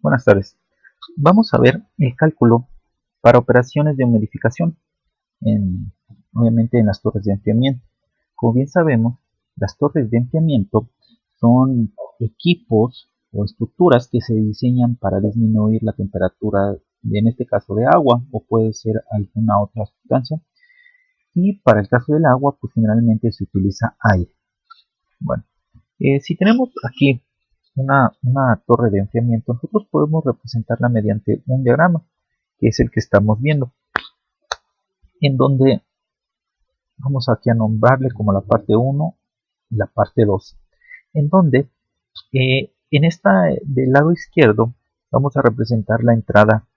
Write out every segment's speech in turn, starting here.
Buenas tardes. Vamos a ver el cálculo para operaciones de humidificación, obviamente en las torres de enfriamiento. Como bien sabemos, las torres de enfriamiento son equipos o estructuras que se diseñan para disminuir la temperatura, en este caso de agua, o puede ser alguna otra sustancia. Y para el caso del agua, pues generalmente se utiliza aire. Bueno, si tenemos aquí una torre de enfriamiento, nosotros podemos representarla mediante un diagrama, que es el que estamos viendo, en donde vamos aquí a nombrarle como la parte 1 y la parte 2, en donde en esta del lado izquierdo vamos a representar la entrada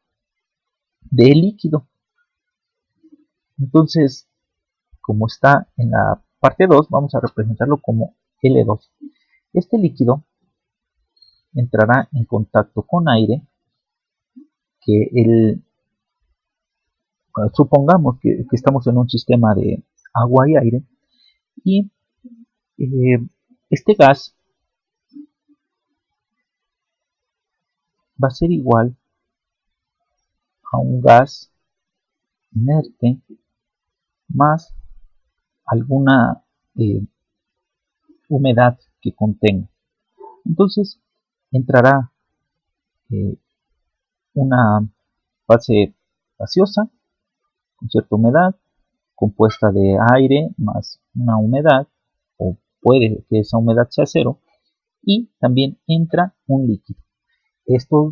del líquido. Entonces, como está en la parte 2, vamos a representarlo como L2. Este líquido entrará en contacto con aire, que supongamos que estamos en un sistema de agua y aire, y este gas va a ser igual a un gas inerte más alguna humedad que contenga. Entonces entrará una fase gaseosa con cierta humedad, compuesta de aire más una humedad, o puede que esa humedad sea cero, y también entra un líquido. Estas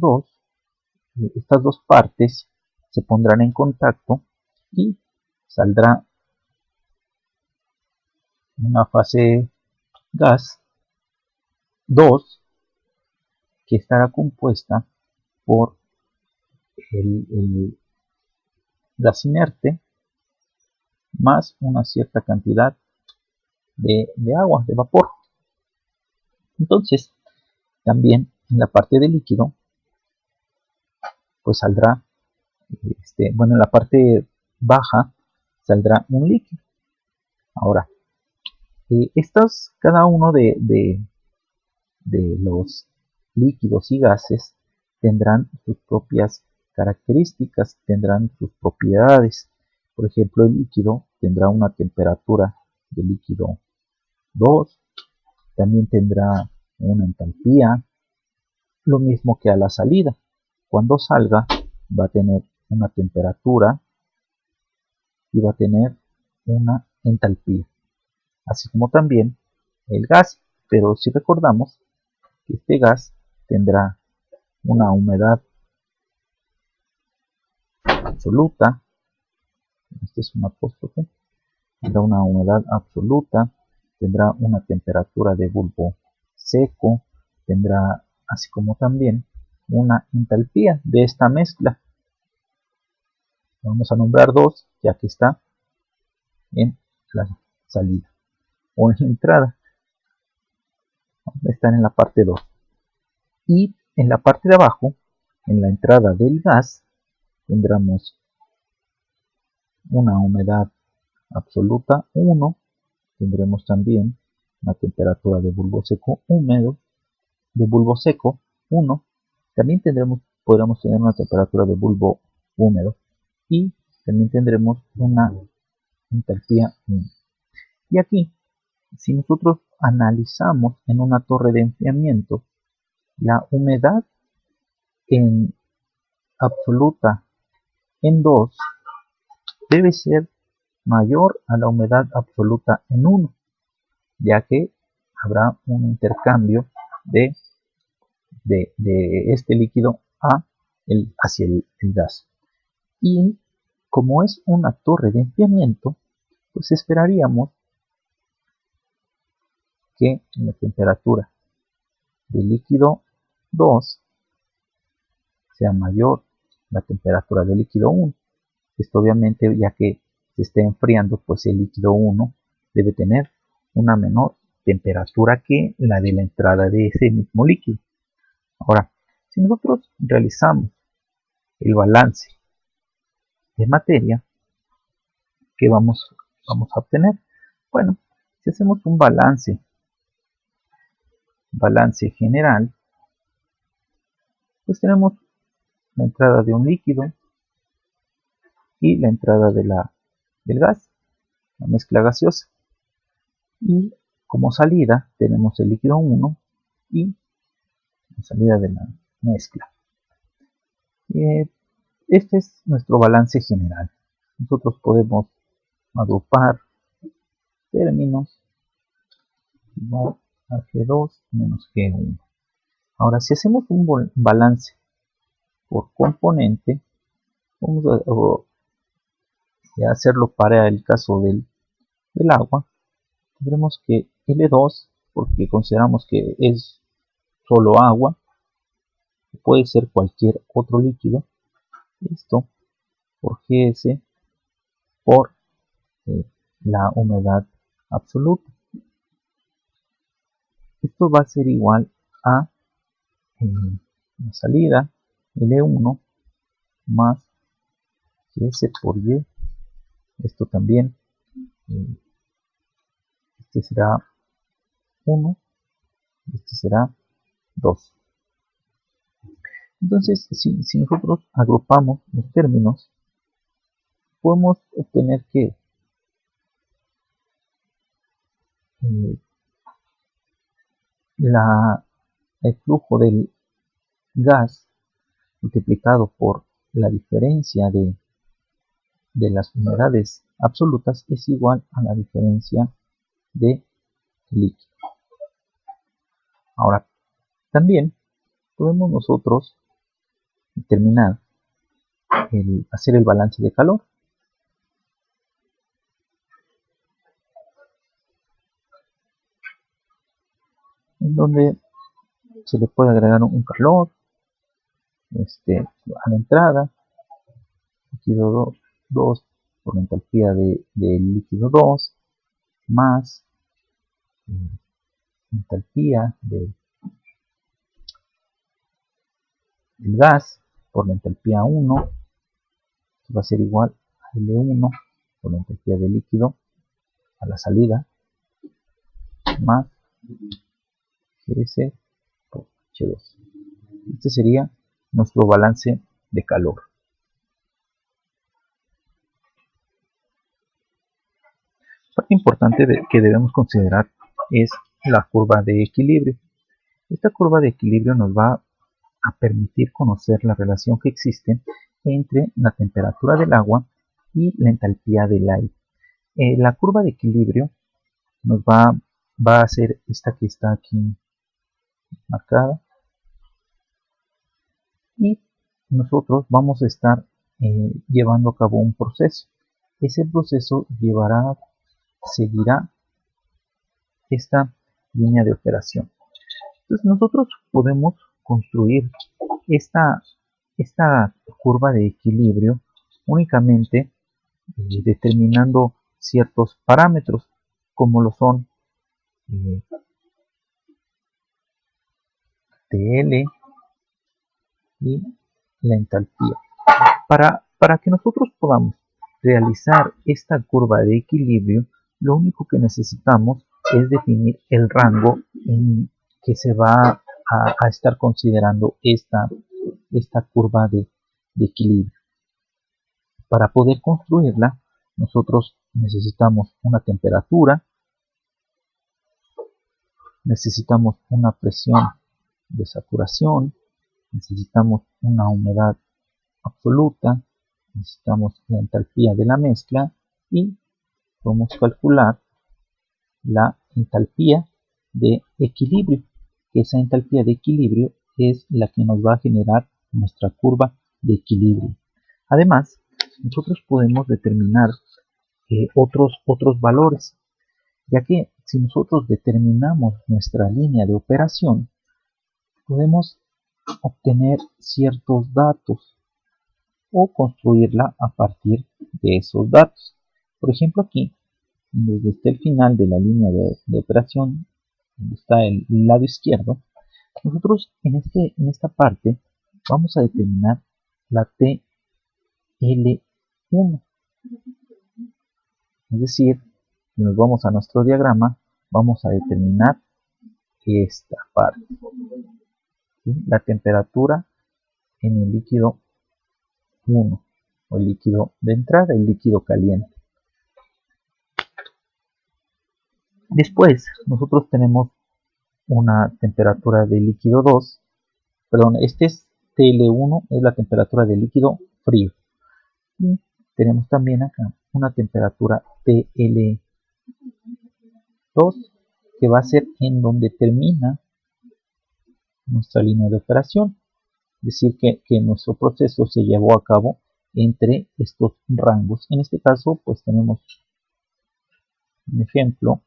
dos partes se pondrán en contacto y saldrá una fase gas 2, que estará compuesta por el gas inerte más una cierta cantidad de agua, de vapor. Entonces, también en la parte del líquido, pues saldrá, en la parte baja saldrá un líquido. Ahora, cada uno de los líquidos y gases tendrán sus propias características, tendrán sus propiedades. Por ejemplo, el líquido tendrá una temperatura de líquido 2, también tendrá una entalpía, lo mismo que a la salida. Cuando salga va a tener una temperatura y va a tener una entalpía, así como también el gas. Pero si recordamos que este gas tendrá una humedad absoluta, este es un apóstrofe, tendrá una humedad absoluta, tendrá una temperatura de bulbo seco, tendrá así como también una entalpía de esta mezcla. Vamos a nombrar dos, ya que está en la salida o en la entrada. Están en la parte 2. Y en la parte de abajo, en la entrada del gas, tendremos una humedad absoluta 1, tendremos también una temperatura de bulbo seco húmedo, de bulbo seco 1, también podremos tener una temperatura de bulbo húmedo y también tendremos una entalpía 1. Y aquí, si nosotros analizamos en una torre de enfriamiento, la humedad en absoluta en 2 debe ser mayor a la humedad absoluta en 1, ya que habrá un intercambio de este líquido hacia el gas. Y como es una torre de enfriamiento, pues esperaríamos que la temperatura del líquido 2 sea mayor a la temperatura del líquido 1. Esto obviamente, ya que se está enfriando, pues el líquido 1 debe tener una menor temperatura que la de la entrada de ese mismo líquido. Ahora, si nosotros realizamos el balance de materia, ¿qué vamos a obtener? Bueno, si hacemos un balance general, pues tenemos la entrada de un líquido y la entrada del gas, la mezcla gaseosa. Y como salida tenemos el líquido 1 y la salida de la mezcla. Este es nuestro balance general. Nosotros podemos agrupar términos igual a G2 menos G1. Ahora, si hacemos un balance por componente, vamos a hacerlo para el caso del agua. Tendremos que L2, porque consideramos que es solo agua, puede ser cualquier otro líquido, esto por GS por la humedad absoluta. Esto va a ser igual a la salida L1 más GS por Y. Esto también, este será 1 y este será 2. Entonces, si nosotros agrupamos los términos, podemos obtener que el flujo del gas multiplicado por la diferencia de las humedades absolutas es igual a la diferencia de líquido. Ahora, también podemos nosotros determinar hacer el balance de calor. En donde se le puede agregar un calor a la entrada, líquido 2 por la entalpía del líquido 2 más entalpía del gas por la entalpía 1, que va a ser igual a L1 por la entalpía del líquido a la salida, más GS por H2. Este sería nuestro balance de calor. Parte importante que debemos considerar es la curva de equilibrio. Esta curva de equilibrio nos va a permitir conocer la relación que existe entre la temperatura del agua y la entalpía del aire. La curva de equilibrio nos va a ser esta que está aquí marcada, y nosotros vamos a estar llevando a cabo un proceso. Ese proceso seguirá esta línea de operación. Entonces nosotros podemos construir esta curva de equilibrio únicamente determinando ciertos parámetros como lo son TL y la entalpía. Para que nosotros podamos realizar esta curva de equilibrio, lo único que necesitamos es definir el rango en que se va a estar considerando esta curva de equilibrio. Para poder construirla, nosotros necesitamos una temperatura, necesitamos una presión de saturación, necesitamos una humedad absoluta, necesitamos la entalpía de la mezcla y podemos calcular la entalpía de equilibrio, que esa entalpía de equilibrio es la que nos va a generar nuestra curva de equilibrio. Además, nosotros podemos determinar otros valores, ya que si nosotros determinamos nuestra línea de operación, podemos obtener ciertos datos o construirla a partir de esos datos. Por ejemplo, aquí, desde el final de la línea de operación, donde está el lado izquierdo, nosotros en esta parte vamos a determinar la TL1. Es decir, si nos vamos a nuestro diagrama, vamos a determinar esta parte, ¿sí? La temperatura en el líquido 1 o el líquido de entrada, el líquido caliente. Después nosotros tenemos una temperatura de líquido 2, perdón, este es TL1, es la temperatura del líquido frío. Y tenemos también acá una temperatura TL2, que va a ser en donde termina nuestra línea de operación. Es decir, que nuestro proceso se llevó a cabo entre estos rangos. En este caso, pues tenemos un ejemplo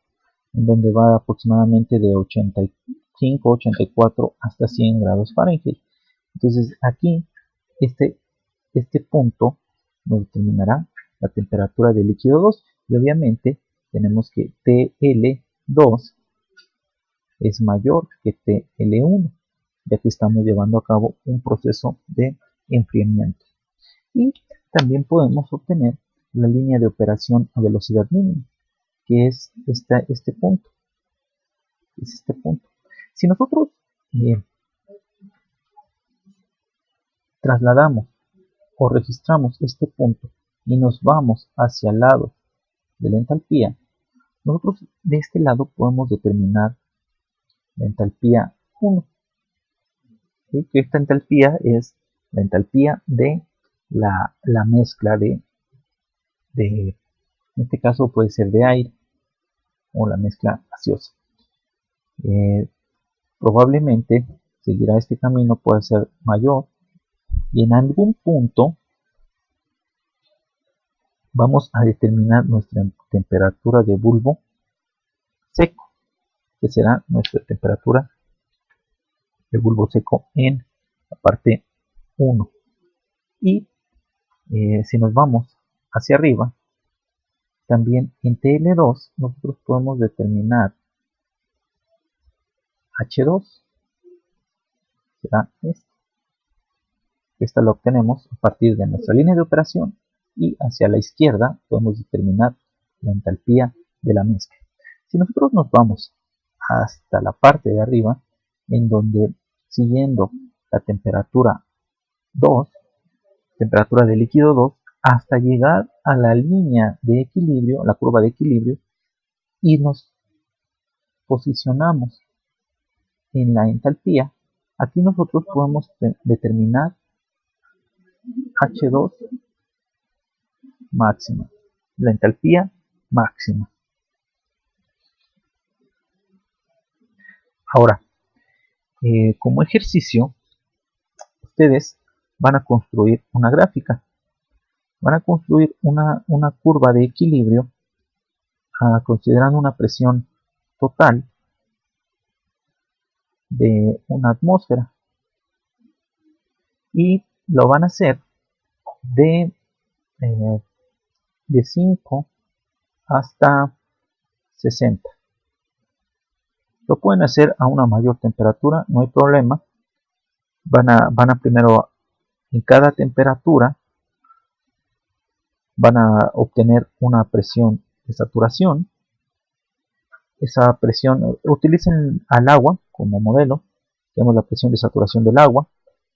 en donde va aproximadamente de 85, 84 hasta 100 grados Fahrenheit. Entonces aquí este punto nos determinará la temperatura del líquido 2 y obviamente tenemos que TL2 es mayor que TL1, ya que estamos llevando a cabo un proceso de enfriamiento. Y también podemos obtener la línea de operación a velocidad mínima, que es este punto. Si nosotros trasladamos o registramos este punto y nos vamos hacia el lado de la entalpía, nosotros de este lado podemos determinar la entalpía 1, ¿sí? Que esta entalpía es la entalpía de la mezcla de, en este caso puede ser de aire o la mezcla gaseosa. Probablemente seguirá este camino, puede ser mayor, y en algún punto vamos a determinar nuestra temperatura de bulbo seco, que será nuestra temperatura de bulbo seco en la parte 1. Y si nos vamos hacia arriba, también en TL2 nosotros podemos determinar H2, será esta la obtenemos a partir de nuestra línea de operación, y hacia la izquierda podemos determinar la entalpía de la mezcla. Si nosotros nos vamos hasta la parte de arriba, en donde siguiendo la temperatura 2, temperatura de líquido 2, hasta llegar a la línea de equilibrio, la curva de equilibrio, y nos posicionamos en la entalpía, aquí nosotros podemos determinar H2 máxima, la entalpía máxima. Ahora, como ejercicio, ustedes van a construir una gráfica, van a construir una curva de equilibrio considerando una presión total de una atmósfera, y lo van a hacer de 5 hasta 60. Lo pueden hacer a una mayor temperatura, no hay problema. Van a primero, en cada temperatura, van a obtener una presión de saturación. Esa presión, utilicen al agua como modelo. Tenemos la presión de saturación del agua.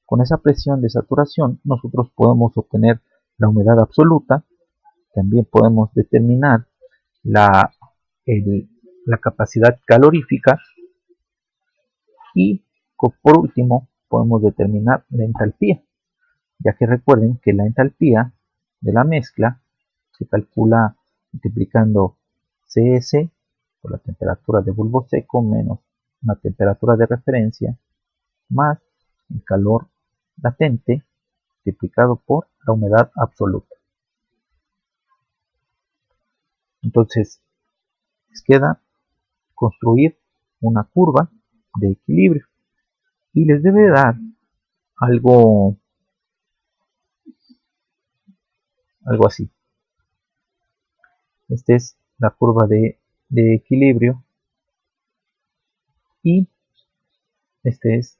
Con esa presión de saturación nosotros podemos obtener la humedad absoluta. También podemos determinar la capacidad calorífica, y por último podemos determinar la entalpía, ya que recuerden que la entalpía de la mezcla se calcula multiplicando CS por la temperatura de bulbo seco menos una temperatura de referencia más el calor latente multiplicado por la humedad absoluta. Entonces les queda construir una curva de equilibrio y les debe dar algo así. Esta es la curva de equilibrio, y esta es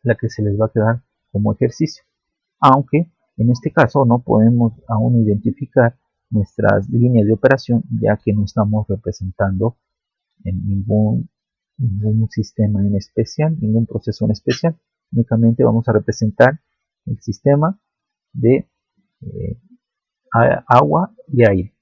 la que se les va a quedar como ejercicio, aunque en este caso no podemos aún identificar nuestras líneas de operación, ya que no estamos representando en ningún sistema en especial, ningún proceso en especial. Únicamente vamos a representar el sistema de agua y aire.